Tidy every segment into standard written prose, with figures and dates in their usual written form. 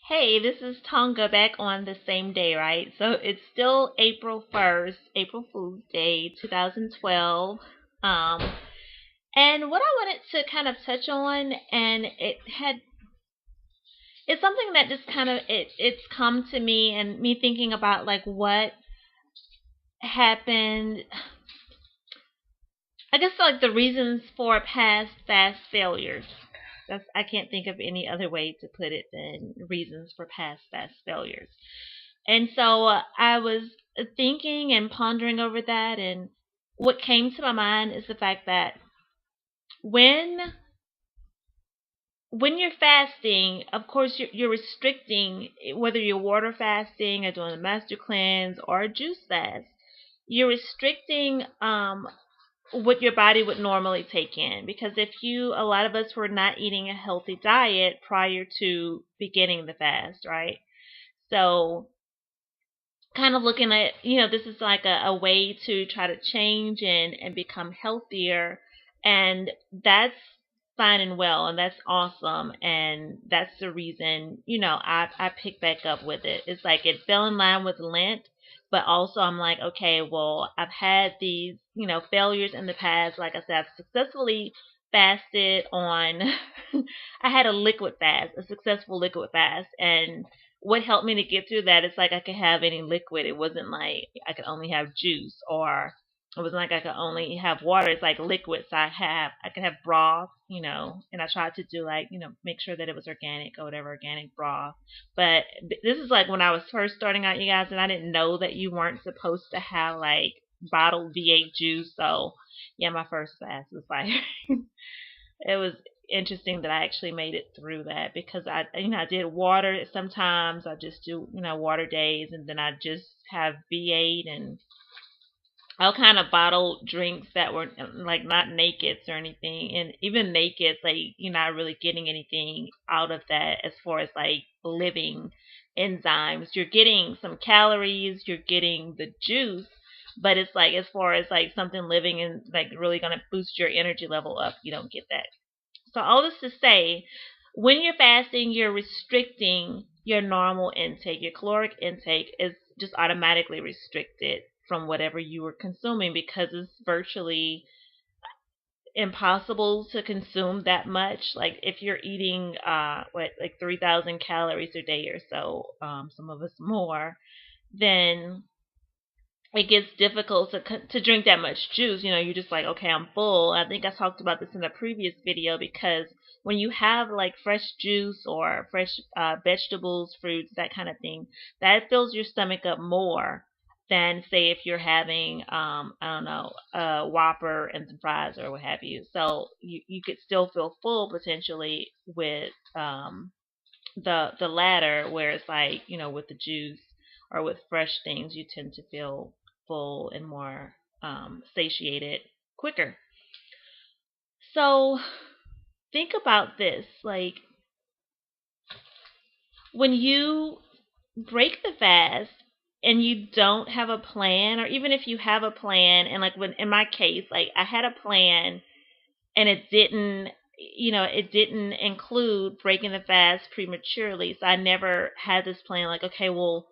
Hey, this is Tonga back on the same day, right? So it's still April 1st, April Fool's Day, 2012. Um, and what I wanted to kind of touch on, and it's something that just kind of it's come to me and me thinking about like what happened. I guess like the reasons for past fast failures. I can't think of any other way to put it than reasons for past fast failures. And so I was thinking and pondering over that, and what came to my mind is the fact that when when you're fasting, of course you're restricting, whether you're water fasting or doing a master cleanse or a juice fast. You're restricting what your body would normally take in, because a lot of us were not eating a healthy diet prior to beginning the fast, right? So kind of looking at, this is like a way to try to change and become healthier. And that's fine and well, and that's awesome. And that's the reason, I picked back up with it. It's like it fell in line with Lent, but also I'm like, okay, well, I've had these, failures in the past. Like I said, I've successfully fasted on, I had a liquid fast, a successful liquid fast. And what helped me to get through that is like I could have any liquid. It wasn't like I could only have juice, or it wasn't like I could only have water. It's like liquid. So I could have broth, and I tried to do like, make sure that it was organic or whatever, organic broth. But this is like when I was first starting out, you guys, and I didn't know that you weren't supposed to have like bottled V8 juice. So yeah, my first fast was like it was interesting that I actually made it through that, because I did water sometimes. I just do, water days, and then I just have V8 and all kind of bottled drinks that were like not nakeds or anything. And even nakeds, like you're not really getting anything out of that as far as like living enzymes. You're getting some calories, you're getting the juice, but it's like as far as like something living and like really gonna boost your energy level up, you don't get that. So all this to say, when you're fasting, you're restricting your normal intake. Your caloric intake is just automatically restricted from whatever you were consuming, because it's virtually impossible to consume that much. Like if you're eating like 3,000 calories a day or so, some of us more, then it gets difficult to drink that much juice. You're just like, okay, I'm full. I think I talked about this in a previous video, because when you have like fresh juice or fresh vegetables, fruits, that kind of thing, that fills your stomach up more than say if you're having I don't know, a Whopper and some fries or what have you. So you could still feel full potentially with the latter, where it's like, with the juice or with fresh things, you tend to feel full and more satiated quicker. So think about this, like when you break the fast and you don't have a plan, or even if you have a plan, and like when in my case, like I had a plan and it didn't include breaking the fast prematurely. So I never had this plan like, okay, well,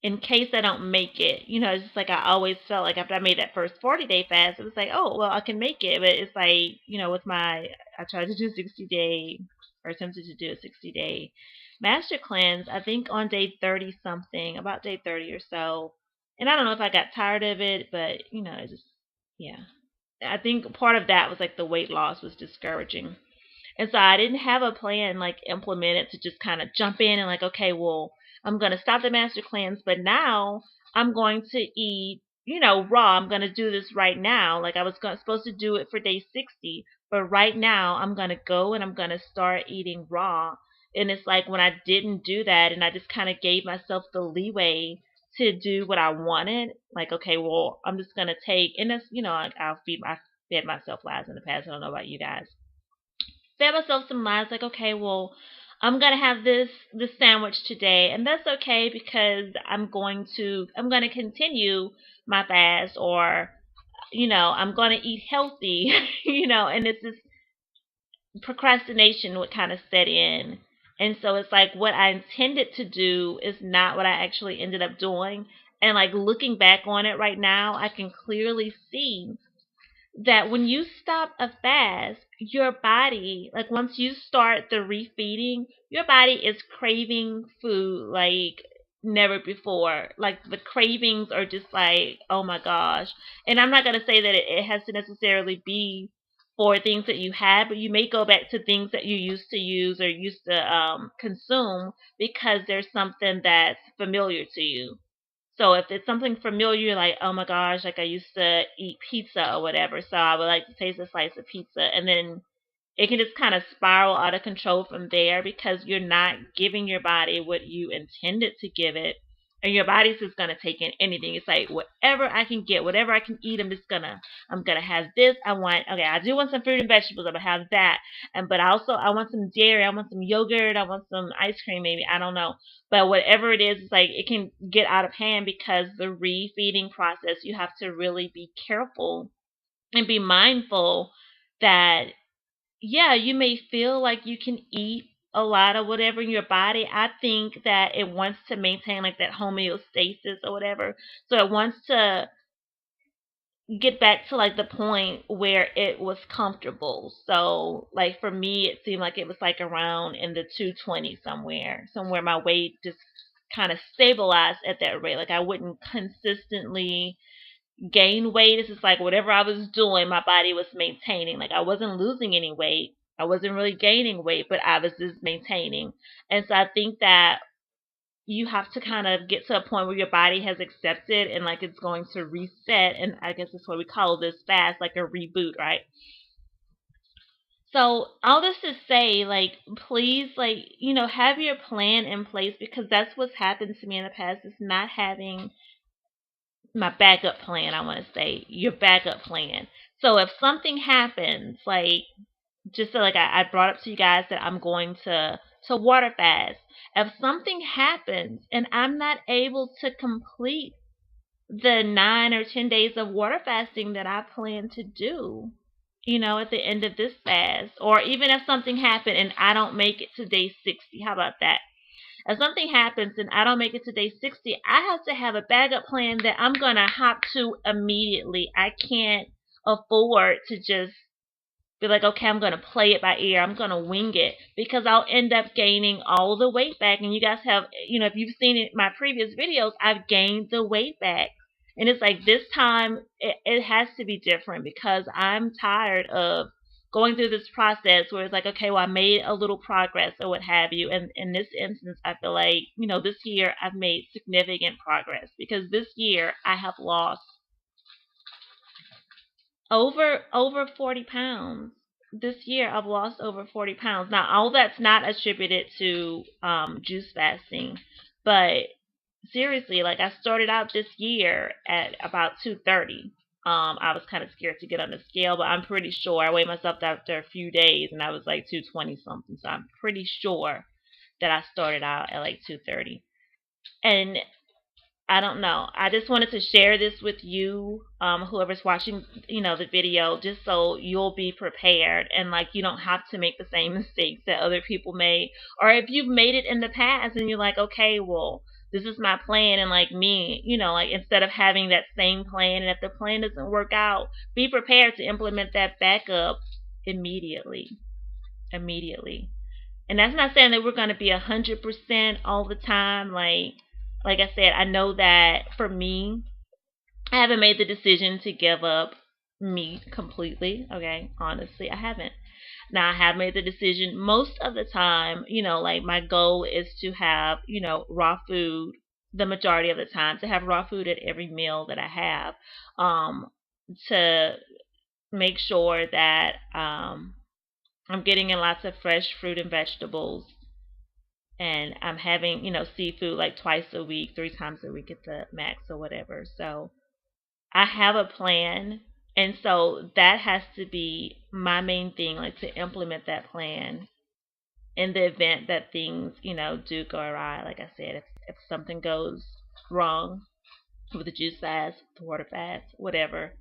in case I don't make it. It's just like I always felt like after I made that first 40-day fast, it was like, oh, well, I can make it. But it's like, with I tried to do 60-day, or attempted to do a 60-day master cleanse, I think on day 30 something, about day 30 or so. And I don't know if I got tired of it, but, it just, yeah. I think part of that was like the weight loss was discouraging. And so I didn't have a plan like implemented to just kind of jump in and like, okay, well, I'm going to stop the master cleanse, but now I'm going to eat, raw. I'm going to do this right now. Like I was supposed to do it for day 60, but right now I'm going to go and I'm going to start eating raw. And it's like when I didn't do that and I just kind of gave myself the leeway to do what I wanted, like, okay, well, I'm just going to take, and that's, like I fed myself lies in the past. I don't know about you guys, fed myself some lies like, okay, well, I'm gonna have this sandwich today, and that's okay, because I'm gonna continue my fast, or I'm gonna eat healthy, and it's this procrastination would kind of set in, And so it's like what I intended to do is not what I actually ended up doing. And like looking back on it right now, I can clearly see that when you stop a fast, your body, like once you start the refeeding, your body is craving food like never before. Like the cravings are just like, oh my gosh. And I'm not going to say that it has to necessarily be for things that you had, but you may go back to things that you used to use or used to consume because there's something that's familiar to you. So if it's something familiar, like, oh my gosh, like I used to eat pizza or whatever, so I would like to taste a slice of pizza, and then it can just kind of spiral out of control from there because you're not giving your body what you intended to give it. And your body's just gonna take in anything. It's like whatever I can get, whatever I can eat, I'm gonna have this. I do want some fruit and vegetables, I'm gonna have that. And but also I want some dairy, I want some yogurt, I want some ice cream maybe, I don't know. But whatever it is, it's like it can get out of hand because the refeeding process, you have to really be careful and be mindful that yeah, you may feel like you can eat a lot of whatever in your body. I think that it wants to maintain like that homeostasis or whatever. So it wants to get back to like the point where it was comfortable. So like for me it seemed like it was like around in the 220 somewhere my weight just kind of stabilized at that rate. Like I wouldn't consistently gain weight. It's just like whatever I was doing, my body was maintaining. Like I wasn't losing any weight. I wasn't really gaining weight, but I was just maintaining. And so I think that you have to kind of get to a point where your body has accepted and like it's going to reset. And I guess that's what we call this fast, like a reboot, right? So all this to say, like, please, like, have your plan in place because that's what's happened to me in the past is not having my backup plan, I want to say, your backup plan. So if something happens, like just so like I brought up to you guys that I'm going to water fast. If something happens and I'm not able to complete the 9 or 10 days of water fasting that I plan to do, at the end of this fast, or even if something happened and I don't make it to day 60, how about that? If something happens and I don't make it to day 60, I have to have a backup plan that I'm going to hop to immediately. I can't afford to just be like, okay, I'm going to play it by ear. I'm going to wing it because I'll end up gaining all the weight back. And you guys have, if you've seen it, my previous videos, I've gained the weight back. And it's like this time it has to be different because I'm tired of going through this process where it's like, okay, well, I made a little progress or what have you. And in this instance, I feel like, this year I've made significant progress because this year I have lost over 40 pounds. This year I've lost over 40 pounds. Now all that's not attributed to juice fasting, but seriously, like I started out this year at about 230. I was kind of scared to get on the scale, but I'm pretty sure I weighed myself after a few days and I was like 220 something. So I'm pretty sure that I started out at like 230. And I don't know. I just wanted to share this with you, whoever's watching, the video, just so you'll be prepared and like you don't have to make the same mistakes that other people made. Or if you've made it in the past and you're like, okay, well, this is my plan, and like me, like instead of having that same plan, and if the plan doesn't work out, be prepared to implement that backup immediately. Immediately. And that's not saying that we're going to be 100% all the time. Like I said, I know that for me, I haven't made the decision to give up meat completely. Okay, honestly, I haven't. Now I have made the decision most of the time. Like my goal is to have raw food the majority of the time, to have raw food at every meal that I have, to make sure that I'm getting in lots of fresh fruit and vegetables, and I'm having, seafood like twice a week, 3 times a week at the max or whatever. So I have a plan, and so that has to be my main thing, like to implement that plan in the event that things, do go awry. Like I said, if something goes wrong with the juice fast, the water fast, whatever,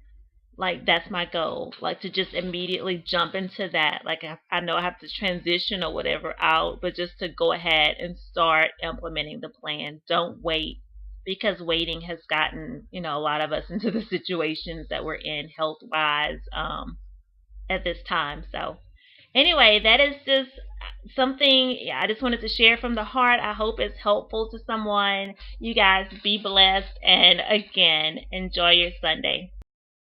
Like that's my goal. Like to just immediately jump into that. Like I know I have to transition or whatever out, but just to go ahead and start implementing the plan. Don't wait because waiting has gotten, a lot of us into the situations that we're in health wise at this time. So anyway, that is just something, yeah, I just wanted to share from the heart. I hope it's helpful to someone. You guys be blessed and again, enjoy your Sunday.